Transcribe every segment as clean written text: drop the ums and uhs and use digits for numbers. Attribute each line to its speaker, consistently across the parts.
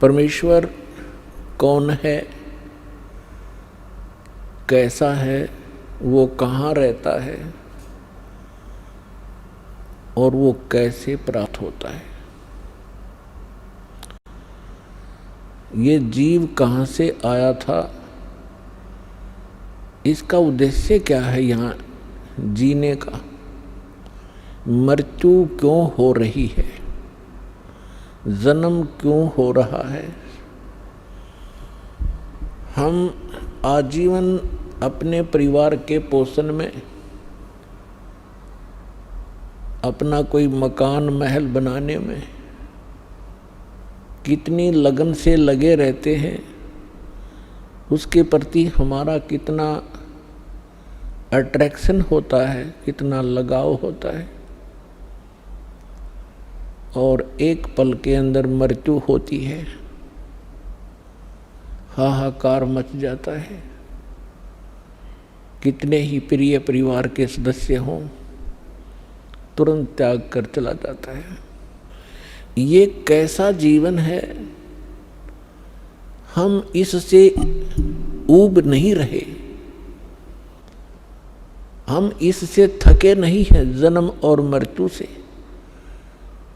Speaker 1: परमेश्वर कौन है, कैसा है, वो कहाँ रहता है और वो कैसे प्राप्त होता है। ये जीव कहाँ से आया था, इसका उद्देश्य क्या है यहाँ जीने का, मृत्यु क्यों हो रही है, जन्म क्यों हो रहा है। हम आजीवन अपने परिवार के पोषण में अपना कोई मकान महल बनाने में कितनी लगन से लगे रहते हैं, उसके प्रति हमारा कितना अट्रैक्शन होता है, कितना लगाव होता है। और एक पल के अंदर मृत्यु होती है, हाहाकार मच जाता है। कितने ही प्रिय परिवार के सदस्य हों, तुरंत त्याग कर चला जाता है। ये कैसा जीवन है, हम इससे ऊब नहीं रहे, हम इससे थके नहीं हैं जन्म और मृत्यु से,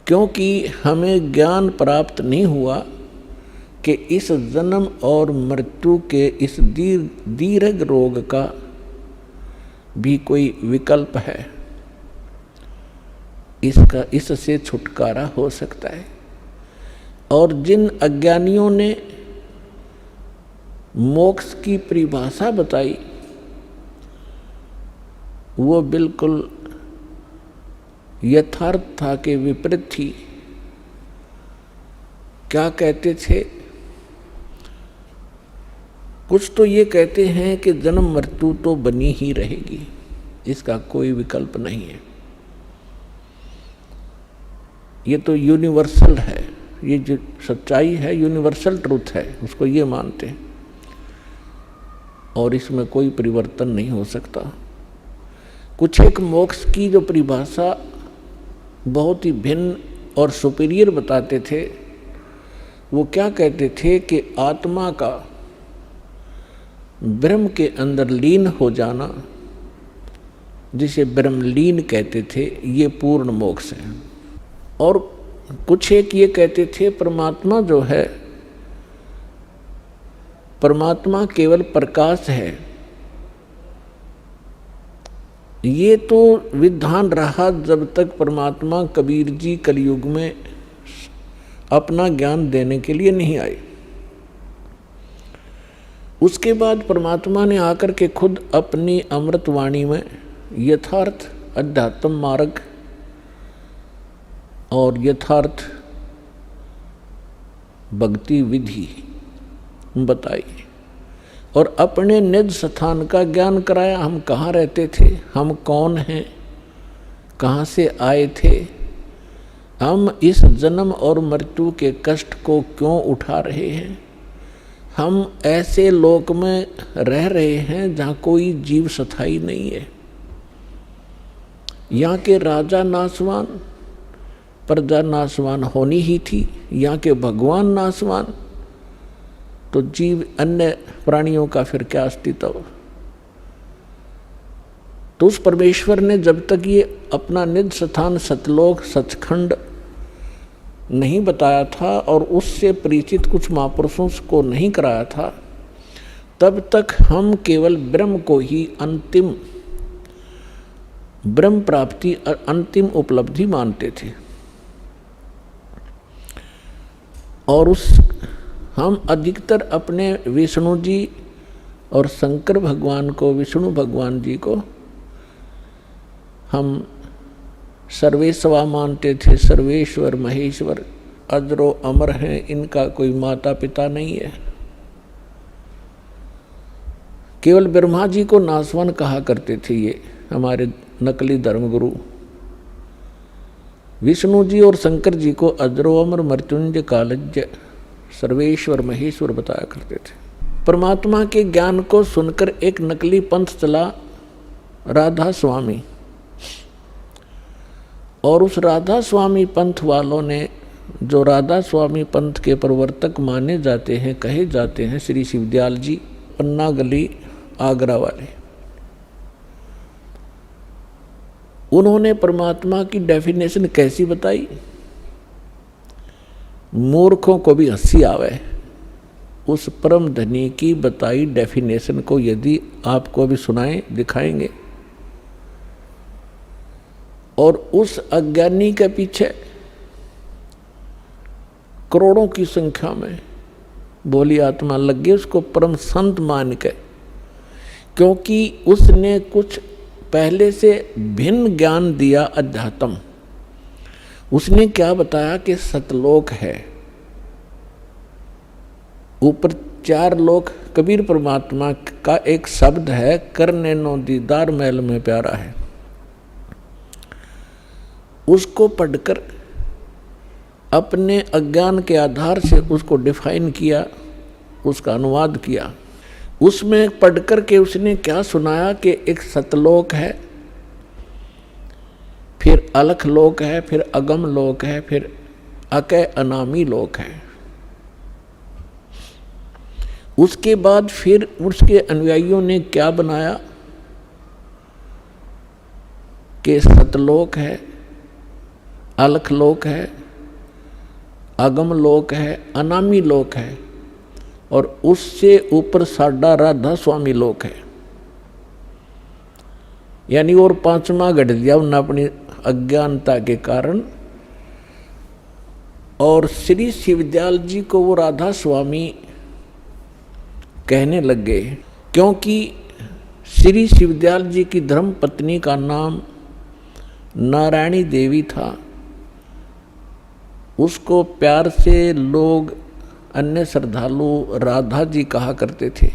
Speaker 1: क्योंकि हमें ज्ञान प्राप्त नहीं हुआ कि इस जन्म और मृत्यु के इस दीर्घ रोग का भी कोई विकल्प है, इससे छुटकारा हो सकता है। और जिन अज्ञानियों ने मोक्ष की परिभाषा बताई वो बिल्कुल यथार्थता के विपरीत थी। क्या कहते थे, कुछ तो ये कहते हैं कि जन्म मृत्यु तो बनी ही रहेगी, इसका कोई विकल्प नहीं है, ये तो यूनिवर्सल है, ये जो सच्चाई है यूनिवर्सल ट्रूथ है, उसको ये मानते हैं और इसमें कोई परिवर्तन नहीं हो सकता। कुछ एक मोक्ष की जो परिभाषा बहुत ही भिन्न और सुपीरियर बताते थे, वो क्या कहते थे कि आत्मा का ब्रह्म के अंदर लीन हो जाना, जिसे ब्रह्मलीन कहते थे, ये पूर्ण मोक्ष है। और कुछ एक ये कहते थे परमात्मा जो है, परमात्मा केवल प्रकाश है। ये तो विधान रहा जब तक परमात्मा कबीर जी कलयुग में अपना ज्ञान देने के लिए नहीं आए। उसके बाद परमात्मा ने आकर के खुद अपनी अमृत वाणी में यथार्थ अध्यात्म मार्ग और यथार्थ भक्ति विधि बताई और अपने निज स्थान का ज्ञान कराया। हम कहाँ रहते थे, हम कौन हैं, कहाँ से आए थे, हम इस जन्म और मृत्यु के कष्ट को क्यों उठा रहे हैं। हम ऐसे लोक में रह रहे हैं जहाँ कोई जीव स्थायी नहीं है। यहाँ के राजा नासवान, प्रजा नासवान होनी ही थी, यहाँ के भगवान नासवान, तो जीव अन्य प्राणियों का फिर क्या अस्तित्व। तो उस परमेश्वर ने जब तक ये अपना निज स्थान सतलोक सचखंड नहीं बताया था और उससे परिचित कुछ महापुरुषों को नहीं कराया था, तब तक हम केवल ब्रह्म को ही अंतिम ब्रह्म प्राप्ति और अंतिम उपलब्धि मानते थे। और हम अधिकतर अपने विष्णु जी और शंकर भगवान को, विष्णु भगवान जी को हम सर्वेश्वर मानते थे। सर्वेश्वर महेश्वर अजरो अमर हैं, इनका कोई माता पिता नहीं है। केवल ब्रह्मा जी को नासवान कहा करते थे ये हमारे नकली धर्मगुरु। विष्णु जी और शंकर जी को अजरो अमर मृत्युंजय कालज्य सर्वेश्वर महेश्वर बताया करते थे। परमात्मा के ज्ञान को सुनकर एक नकली पंथ चला राधा स्वामी, और उस राधा स्वामी पंथ वालों ने जो राधा स्वामी पंथ के प्रवर्तक माने जाते हैं, कहे जाते हैं, श्री शिवदयाल जी, पन्ना गली आगरा वाले, उन्होंने परमात्मा की डेफिनेशन कैसी बताई? मूर्खों को भी हंसी आवे उस परम धनी की बताई डेफिनेशन को यदि आपको भी सुनाएं, दिखाएंगे। और उस अज्ञानी के पीछे करोड़ों की संख्या में भोली आत्मा लग गई उसको परम संत मान के, क्योंकि उसने कुछ पहले से भिन्न ज्ञान दिया अध्यात्म। उसने क्या बताया कि सतलोक है, ऊपर 4 लोक। कबीर परमात्मा का एक शब्द है, करने नो दीदार महल में प्यारा है। उसको पढ़कर अपने अज्ञान के आधार से उसको डिफाइन किया, उसका अनुवाद किया। उसमें पढ़कर के उसने क्या सुनाया कि एक सतलोक है, फिर अलख लोक है, फिर अगम लोक है, फिर अकय अनामी लोक है। उसके बाद फिर उसके अनुयायियों ने क्या बनाया कि सतलोक है, अलख लोक है, अगम लोक है, अनामी लोक है, और उससे ऊपर साडा राधा स्वामी लोक है। यानी और 5वां गढ़ दिया उन्होंने अपनी अज्ञानता के कारण। और श्री शिवदयाल जी को वो राधा स्वामी कहने लग गए, क्योंकि श्री शिवदयाल जी की धर्म पत्नी का नाम नारायणी देवी था। उसको प्यार से लोग, अन्य श्रद्धालु राधा जी कहा करते थे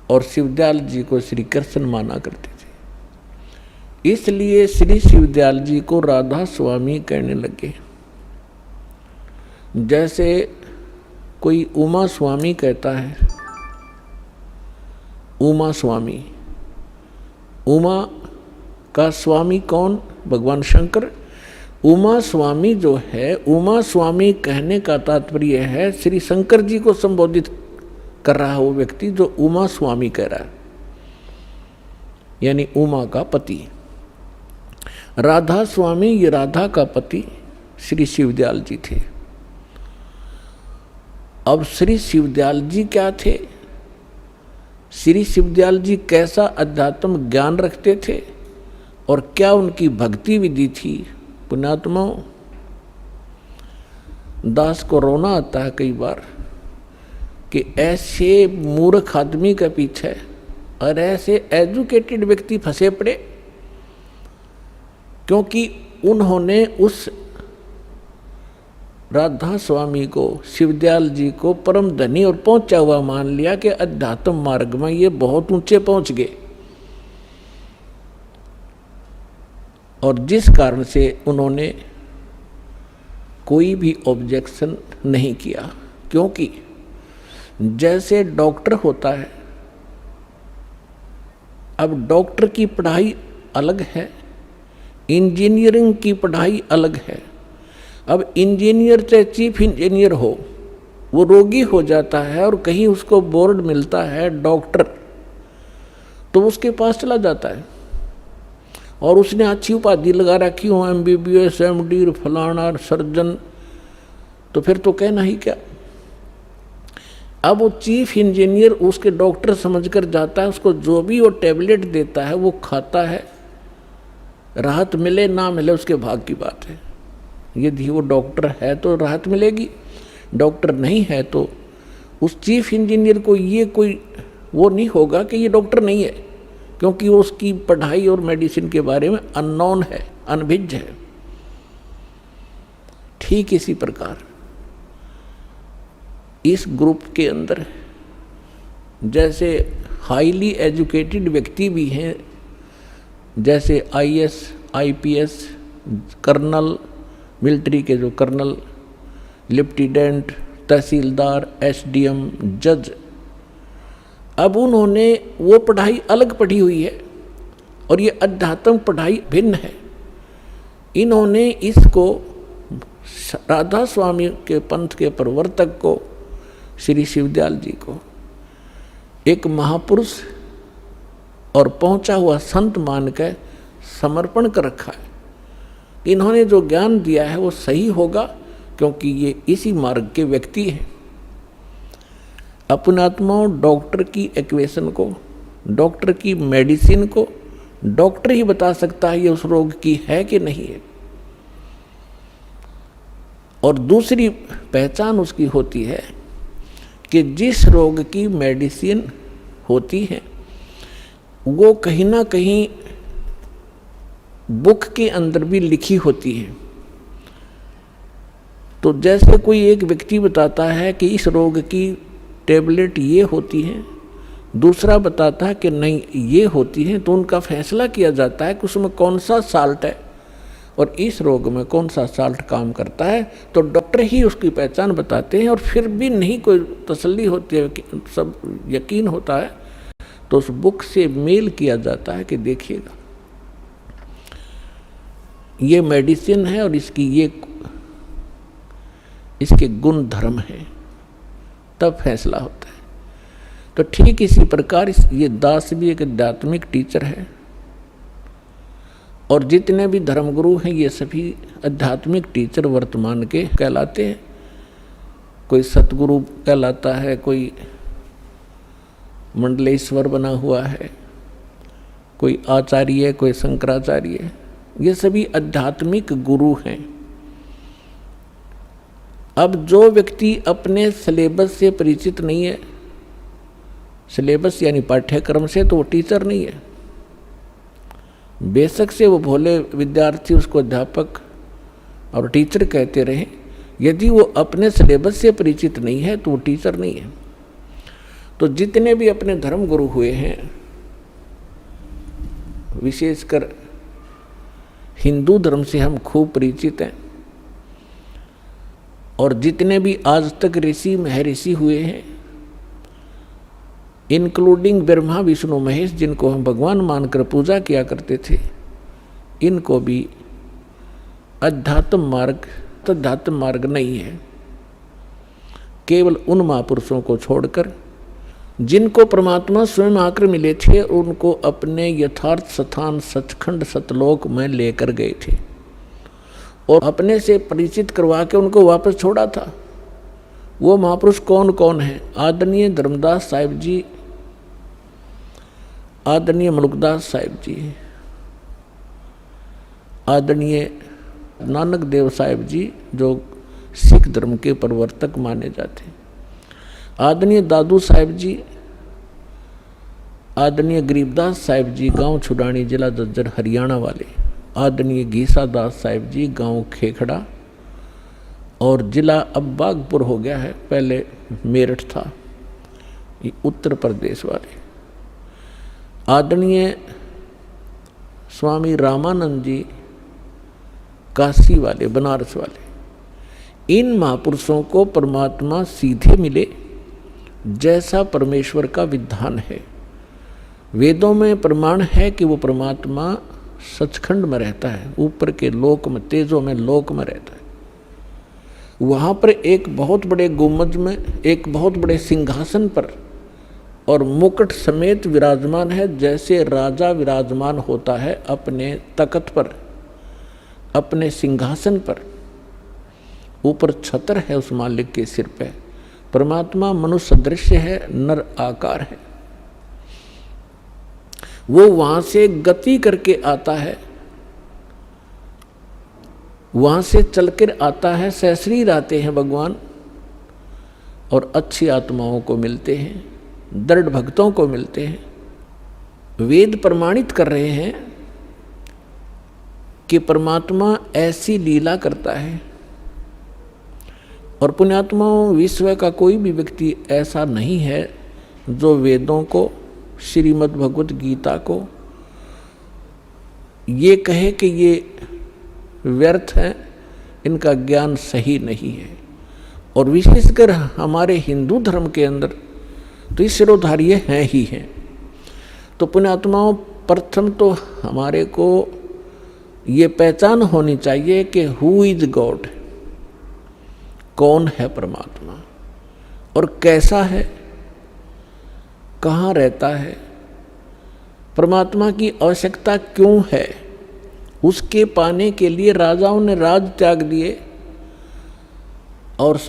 Speaker 1: और शिवदयाल जी को श्री कृष्ण माना करते थे। इसलिए श्री शिवदयाल जी को राधा स्वामी कहने लगे। जैसे कोई उमा स्वामी कहता है, उमा स्वामी, उमा का स्वामी कौन? भगवान शंकर। उमा स्वामी जो है, उमा स्वामी कहने का तात्पर्य है श्री शंकर जी को संबोधित कर रहा है वो व्यक्ति जो उमा स्वामी कह रहा है, यानी उमा का पति। राधा स्वामी, ये राधा का पति श्री शिवदयाल जी थे। अब श्री शिवदयाल जी क्या थे? श्री शिवदयाल जी कैसा अध्यात्म ज्ञान रखते थे और क्या उनकी भक्ति विधि थी? पुण्यात्माओं, दास को रोना आता है कई बार कि ऐसे मूर्ख आदमी के पीछे और ऐसे एजुकेटेड व्यक्ति फंसे पड़े, क्योंकि उन्होंने उस राधा स्वामी को, शिवदयाल जी को परम धनी और पहुंचा हुआ मान लिया कि अध्यात्म मार्ग में ये बहुत ऊंचे पहुंच गए। और जिस कारण से उन्होंने कोई भी ऑब्जेक्शन नहीं किया, क्योंकि जैसे डॉक्टर होता है, अब डॉक्टर की पढ़ाई अलग है, इंजीनियरिंग की पढ़ाई अलग है। अब इंजीनियर चाहे चीफ इंजीनियर हो, वो रोगी हो जाता है और कहीं उसको बोर्ड मिलता है डॉक्टर, तो उसके पास चला जाता है और उसने अच्छी उपाधि लगा रखी हो, MBBS, MD, फलाना, सर्जन, तो फिर तो कहना ही क्या। अब वो चीफ इंजीनियर उसके डॉक्टर समझकर जाता है, उसको जो भी वो टैबलेट देता है वो खाता है, राहत मिले ना मिले उसके भाग की बात है। यदि वो डॉक्टर है तो राहत मिलेगी, डॉक्टर नहीं है तो उस चीफ इंजीनियर को ये कोई वो नहीं होगा कि ये डॉक्टर नहीं है, क्योंकि वो उसकी पढ़ाई और मेडिसिन के बारे में अननोन है, अनभिज्ञ है। ठीक इसी प्रकार इस ग्रुप के अंदर जैसे हाईली एजुकेटेड व्यक्ति भी हैं, जैसे IAS, IPS, कर्नल, मिलिट्री के जो कर्नल, लेफ्टिनेंट, तहसीलदार, SDM, जज। अब उन्होंने वो पढ़ाई अलग पढ़ी हुई है और ये अध्यात्म पढ़ाई भिन्न है। इन्होंने इसको राधा स्वामी के पंथ के प्रवर्तक को, श्री शिवदयाल जी को एक महापुरुष और पहुंचा हुआ संत मान कर समर्पण कर रखा है। इन्होंने जो ज्ञान दिया है वो सही होगा, क्योंकि ये इसी मार्ग के व्यक्ति हैं। अपने आत्माओं, डॉक्टर की एक्वेशन को, डॉक्टर की मेडिसिन को डॉक्टर ही बता सकता है ये उस रोग की है कि नहीं है। और दूसरी पहचान उसकी होती है कि जिस रोग की मेडिसिन होती है वो कहीं ना कहीं बुक के अंदर भी लिखी होती है। तो जैसे कोई एक व्यक्ति बताता है कि इस रोग की टेबलेट ये होती है, दूसरा बताता है कि नहीं ये होती है, तो उनका फैसला किया जाता है कि उसमें कौन सा साल्ट है और इस रोग में कौन सा साल्ट काम करता है। तो डॉक्टर ही उसकी पहचान बताते हैं, और फिर भी नहीं कोई तसल्ली होती है, सब यकीन होता है, तो उस बुक से मेल किया जाता है कि देखिएगा ये मेडिसिन है और इसके गुण धर्म है, तब फैसला होता है। तो ठीक इसी प्रकार ये दास भी एक आध्यात्मिक टीचर है, और जितने भी धर्मगुरु हैं ये सभी आध्यात्मिक टीचर वर्तमान के कहलाते हैं। कोई सतगुरु कहलाता है, कोई मंडलेश्वर बना हुआ है, कोई आचार्य, कोई शंकराचार्य, ये सभी आध्यात्मिक गुरु हैं। अब जो व्यक्ति अपने सिलेबस से परिचित नहीं है, सिलेबस यानी पाठ्यक्रम से, तो वो टीचर नहीं है। बेशक से वो भोले विद्यार्थी उसको अध्यापक और टीचर कहते रहे, यदि वो अपने सिलेबस से परिचित नहीं है तो वो टीचर नहीं है। तो जितने भी अपने धर्म गुरु हुए हैं, विशेषकर हिंदू धर्म से हम खूब परिचित हैं, और जितने भी आज तक ऋषि महर्षि हुए हैं, इंक्लूडिंग ब्रह्मा विष्णु महेश, जिनको हम भगवान मानकर पूजा किया करते थे, इनको भी अध्यात्म मार्ग नहीं है। केवल उन महापुरुषों को छोड़कर जिनको परमात्मा स्वयं आकर मिले थे, उनको अपने यथार्थ स्थान सचखंड सतलोक में लेकर गए थे और अपने से परिचित करवा के उनको वापस छोड़ा था। वो महापुरुष कौन कौन है? आदरणीय धर्मदास साहिब जी, आदरणीय मलुकदास साहिब जी, आदरणीय नानक देव साहिब जी जो सिख धर्म के प्रवर्तक माने जाते, आदरणीय दादू साहिब जी, आदरणीय गरीबदास साहिब जी गांव छुडानी जिला जज्जर हरियाणा वाले, आदरणीय गीसा दास साहिब जी गांव खेखड़ा और जिला अब बागपुर हो गया है, पहले मेरठ था, ये उत्तर प्रदेश वाले, आदरणीय स्वामी रामानंद जी काशी वाले, बनारस वाले। इन महापुरुषों को परमात्मा सीधे मिले जैसा परमेश्वर का विधान है। वेदों में प्रमाण है कि वो परमात्मा सचखंड में रहता है, ऊपर के लोक में, तेजों में लोक में रहता है। वहाँ पर एक बहुत बड़े गुम्बद में, एक बहुत बड़े सिंहासन पर और मुकुट समेत विराजमान है, जैसे राजा विराजमान होता है अपने तख्त पर, अपने सिंहासन पर। ऊपर छत्र है उस मालिक के सिर पे। परमात्मा मनुष्य दृश्य है, नर आकार है। वो वहां से गति करके आता है, वहां से चलकर आता है, सशरीर आते हैं भगवान और अच्छी आत्माओं को मिलते हैं, दृढ़ भक्तों को मिलते हैं। वेद प्रमाणित कर रहे हैं कि परमात्मा ऐसी लीला करता है, और पुण्यात्माओं, विश्व का कोई भी व्यक्ति ऐसा नहीं है जो वेदों को, श्रीमद् भगवत गीता को ये कहे कि ये व्यर्थ है, इनका ज्ञान सही नहीं है। और विशेषकर हमारे हिंदू धर्म के अंदर तो इस सिरोधार्य हैं ही हैं। तो पुण्यात्माओं, प्रथम तो हमारे को ये पहचान होनी चाहिए कि हु इज गॉड, कौन है परमात्मा और कैसा है, कहाँ रहता है, परमात्मा की आवश्यकता क्यों है। उसके पाने के लिए राजाओं ने राज त्याग दिए और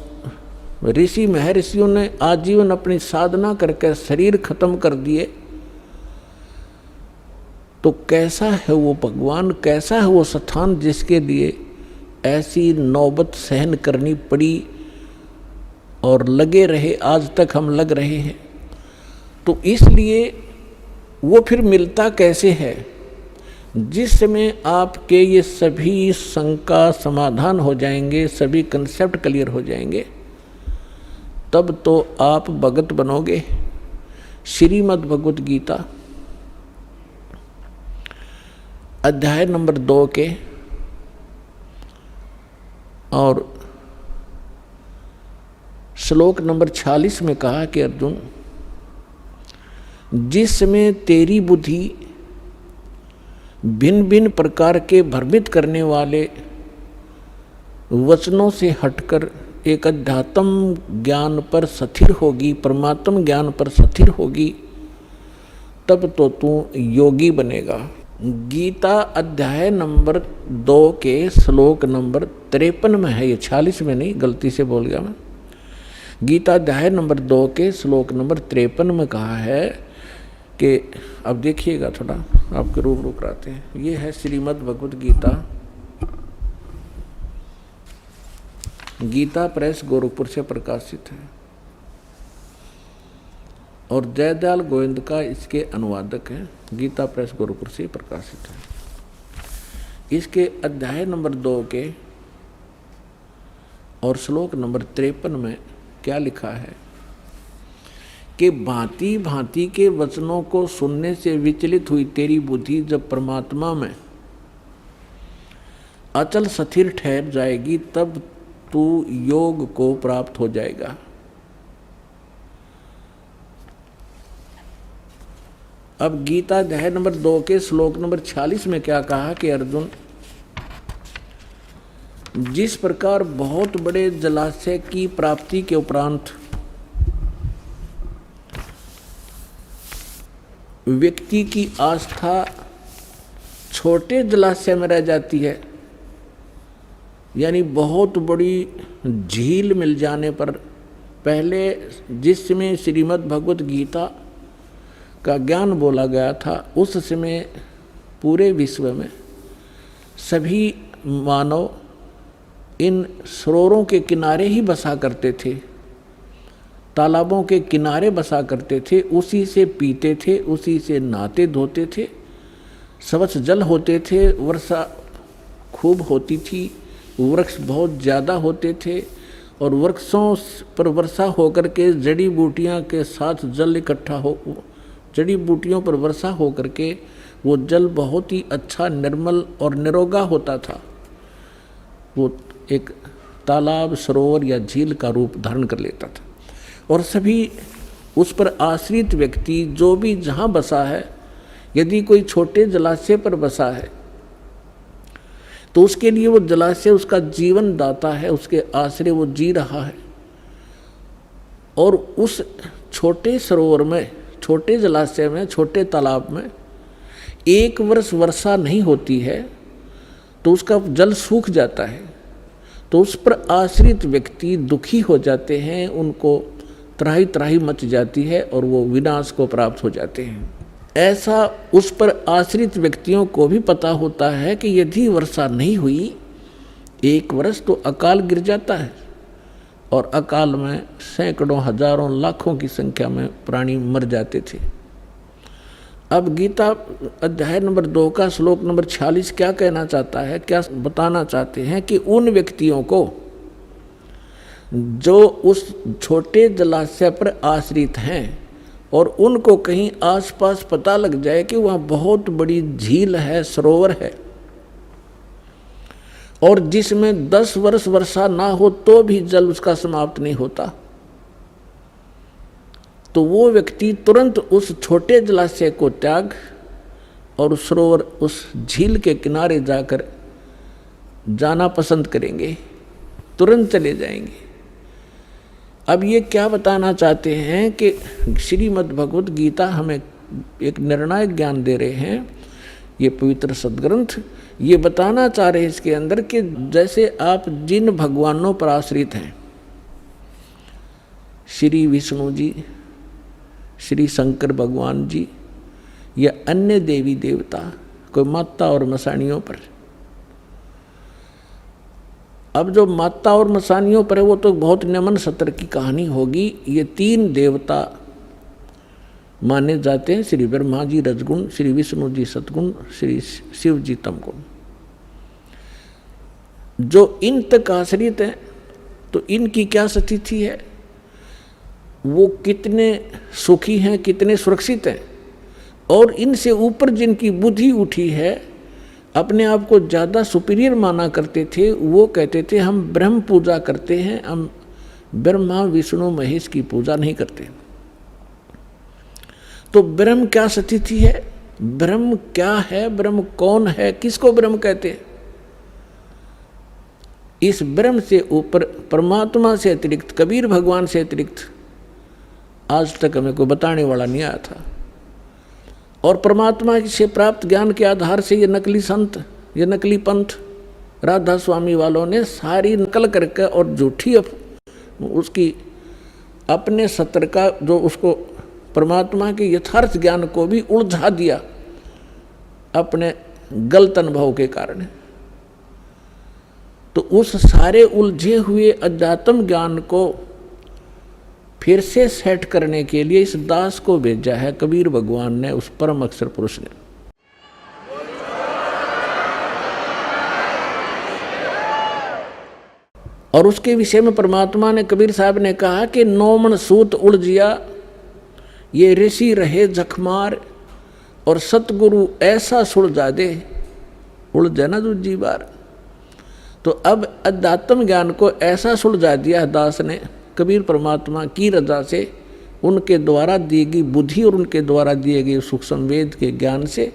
Speaker 1: ऋषि महर्षियों ने आजीवन अपनी साधना करके शरीर खत्म कर दिए। तो कैसा है वो भगवान, कैसा है वो स्थान जिसके लिए ऐसी नौबत सहन करनी पड़ी और लगे रहे, आज तक हम लग रहे हैं। तो इसलिए वो फिर मिलता कैसे है। जिस समय आपके ये सभी शंका समाधान हो जाएंगे, सभी कंसेप्ट क्लियर हो जाएंगे, तब तो आप भगत बनोगे। श्रीमद् भगवत गीता अध्याय नंबर 2 के और श्लोक नंबर 46 में कहा कि अर्जुन, जिसमें तेरी बुद्धि भिन्न भिन्न प्रकार के भ्रमित करने वाले वचनों से हटकर एक अध्यात्म ज्ञान पर स्थिर होगी, परमात्म ज्ञान पर स्थिर होगी, तब तो तू योगी बनेगा। गीता अध्याय नंबर 2 के श्लोक नंबर 53 में है, ये 46 में नहीं, गलती से बोल गया मैं। गीता अध्याय नंबर 2 के श्लोक नंबर 53 में कहा है कि अब देखिएगा, थोड़ा आपके रूबरू कराते हैं। ये है श्रीमद् भगवत गीता, गीता प्रेस गोरखपुर से प्रकाशित है और जयदयाल गोविंद का इसके अनुवादक है। गीता प्रेस गोरखपुर से प्रकाशित है। इसके अध्याय नंबर 2 के और श्लोक नंबर 53 में क्या लिखा है कि भांति भांति के वचनों को सुनने से विचलित हुई तेरी बुद्धि जब परमात्मा में अचल स्थिर ठहर जाएगी, तब तू योग को प्राप्त हो जाएगा। अब गीता अध्याय नंबर 2 के श्लोक नंबर 46 में क्या कहा कि अर्जुन, जिस प्रकार बहुत बड़े जलाशय की प्राप्ति के उपरांत व्यक्ति की आस्था छोटे जलाशय में रह जाती है, यानी बहुत बड़ी झील मिल जाने पर, पहले जिस समय श्रीमद् भगवत गीता का ज्ञान बोला गया था, उस समय पूरे विश्व में सभी मानव इन सरोवरों के किनारे ही बसा करते थे, तालाबों के किनारे बसा करते थे, उसी से पीते थे, उसी से नहाते धोते थे, स्वच्छ जल होते थे, वर्षा खूब होती थी, वृक्ष बहुत ज़्यादा होते थे और वृक्षों पर वर्षा होकर के जड़ी बूटियाँ के साथ जल इकट्ठा हो, जड़ी बूटियों पर वर्षा होकर के वो जल बहुत ही अच्छा निर्मल और निरोगा होता था। वो एक तालाब, सरोवर या झील का रूप धारण कर लेता था और सभी उस पर आश्रित व्यक्ति जो भी जहाँ बसा है, यदि कोई छोटे जलाशय पर बसा है तो उसके लिए वो जलाशय उसका जीवन दाता है, उसके आश्रय वो जी रहा है। और उस छोटे सरोवर में, छोटे जलाशय में, छोटे तालाब में 1 वर्ष वर्षा नहीं होती है तो उसका जल सूख जाता है, तो उस पर आश्रित व्यक्ति दुखी हो जाते हैं, उनको त्राही त्राही मच जाती है और वो विनाश को प्राप्त हो जाते हैं। ऐसा उस पर आश्रित व्यक्तियों को भी पता होता है कि यदि वर्षा नहीं हुई 1 वर्ष तो अकाल गिर जाता है और अकाल में सैकड़ों, हजारों, लाखों की संख्या में प्राणी मर जाते थे। अब गीता अध्याय नंबर 2 का श्लोक नंबर 46 क्या कहना चाहता है, क्या बताना चाहते हैं कि उन व्यक्तियों को जो उस छोटे जलाशय पर आश्रित हैं और उनको कहीं आसपास पता लग जाए कि वहाँ बहुत बड़ी झील है, सरोवर है और जिसमें 10 वर्ष वर्षा ना हो तो भी जल उसका समाप्त नहीं होता, तो वो व्यक्ति तुरंत उस छोटे जलाशय को त्याग और उस सरोवर, उस झील के किनारे जाकर जाना पसंद करेंगे, तुरंत चले जाएंगे। अब ये क्या बताना चाहते हैं कि श्रीमद् भगवत गीता हमें एक निर्णायक ज्ञान दे रहे हैं, ये पवित्र सदग्रंथ ये बताना चाह रहे हैं इसके अंदर कि जैसे आप जिन भगवानों पर आश्रित हैं, श्री विष्णु जी, श्री शंकर भगवान जी या अन्य देवी देवता, कोई माता और मसानियों पर, अब जो माता और मसानियों पर है वो तो बहुत नमन सत्र की कहानी होगी। ये 3 देवता माने जाते हैं, श्री ब्रह्मा जी रजगुण, श्री विष्णु जी सतगुण, श्री शिव जी तमगुण। जो इन तक आश्रित हैं तो इनकी क्या स्थिति है, वो कितने सुखी हैं, कितने सुरक्षित हैं। और इनसे ऊपर जिनकी बुद्धि उठी है, अपने आप को ज़्यादा सुपीरियर माना करते थे, वो कहते थे हम ब्रह्म पूजा करते हैं, हम ब्रह्मा विष्णु महेश की पूजा नहीं करते। तो ब्रह्म क्या स्थिति है, ब्रह्म क्या है, ब्रह्म कौन है, किसको ब्रह्म कहते हैं? इस ब्रह्म से ऊपर परमात्मा से अतिरिक्त, कबीर भगवान से अतिरिक्त आज तक हमें कोई बताने वाला नहीं आया था। और परमात्मा से प्राप्त ज्ञान के आधार से ये नकली संत, ये नकली पंथ राधा स्वामी वालों ने सारी नकल करके और झूठी उसकी अपने सत्र का जो उसको परमात्मा के यथार्थ ज्ञान को भी उलझा दिया अपने गलत अनुभव के कारण। तो उस सारे उलझे हुए अध्यात्म ज्ञान को फिर से सेट करने के लिए इस दास को भेजा है कबीर भगवान ने, उस परम अक्षर पुरुष ने। और उसके विषय में परमात्मा ने, कबीर साहब ने कहा कि 9 मन सूत उलझिया, ये ऋषि रहे जखमार, और सतगुरु ऐसा सुलझा दे, उलझे ना दूजी बार। तो अब अध्यात्म ज्ञान को ऐसा सुलझा दिया दास ने कबीर परमात्मा की रजा से, उनके द्वारा दी गई बुद्धि और उनके द्वारा दिए गए सूक्ष्म वेद के ज्ञान से।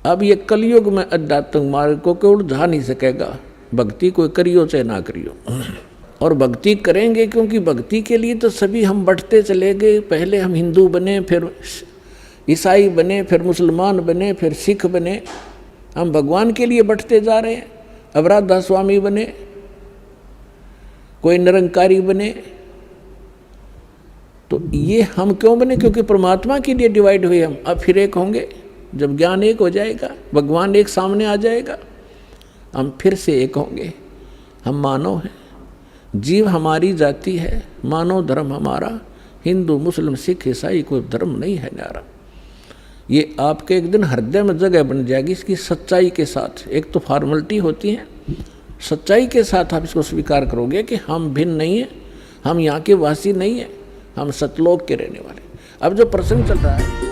Speaker 1: अब ये कलयुग में अध्यात्म मार्ग को कोई उलझा नहीं सकेगा। भक्ति कोई करियो चाहे ना करियो, और भक्ति करेंगे, क्योंकि भक्ति के लिए तो सभी हम बढ़ते चले गए। पहले हम हिंदू बने, फिर ईसाई बने, फिर मुसलमान बने, फिर सिख बने। हम भगवान के लिए बढ़ते जा रहे हैं। अब राधा स्वामी बने, कोई निरंकारी बने। तो ये हम क्यों बने? क्योंकि परमात्मा के लिए डिवाइड हुए हम। अब फिर एक होंगे, जब ज्ञान एक हो जाएगा, भगवान एक सामने आ जाएगा, हम फिर से एक होंगे। हम मानव हैं, जीव हमारी जाति है, मानव धर्म हमारा, हिंदू मुस्लिम सिख ईसाई कोई धर्म नहीं है न्यारा। ये आपके एक दिन हृदय में जगह बन जाएगी इसकी सच्चाई के साथ। एक तो फॉर्मेलिटी होती है, सच्चाई के साथ आप इसको स्वीकार करोगे कि हम भिन्न नहीं हैं, हम यहाँ के वासी नहीं हैं, हम सतलोक के रहने वाले। अब जो प्रसंग चल रहा है